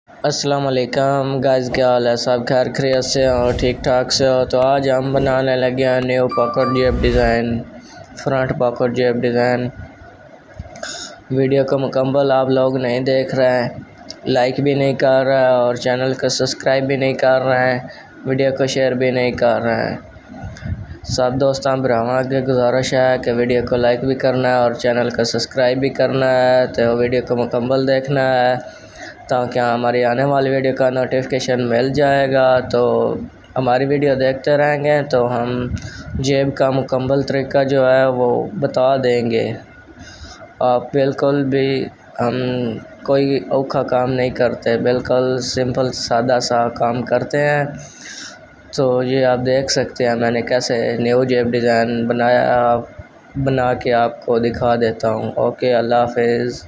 अस्सलाम वालेकुम गाइस, क्या हाल है? सब खैर खैरियत से और ठीक ठाक से हो? तो आज हम बनाने लगे हैं न्यू पॉकेट जेब डिज़ाइन, फ्रंट पॉकेट जेब डिज़ाइन। वीडियो को मुकम्मल आप लोग नहीं देख रहे हैं, लाइक भी नहीं कर रहे हैं और चैनल को सब्सक्राइब भी नहीं कर रहे हैं, वीडियो को शेयर भी नहीं कर रहे हैं। सब दोस्तों भरावां के गुजारिश है कि वीडियो को लाइक भी करना है और चैनल को सब्सक्राइब भी करना है। तो वीडियो को मुकम्मल देखना है ताकि हमारी आने वाली वीडियो का नोटिफिकेशन मिल जाएगा। तो हमारी वीडियो देखते रहेंगे तो हम जेब का मुकम्मल तरीका जो है वो बता देंगे। आप बिल्कुल भी हम कोई औखा काम नहीं करते, बिल्कुल सिंपल सादा सा काम करते हैं। तो ये आप देख सकते हैं मैंने कैसे न्यू जेब डिज़ाइन बनाया, बना के आपको दिखा देता हूँ। ओके, अल्लाह हाफिज़।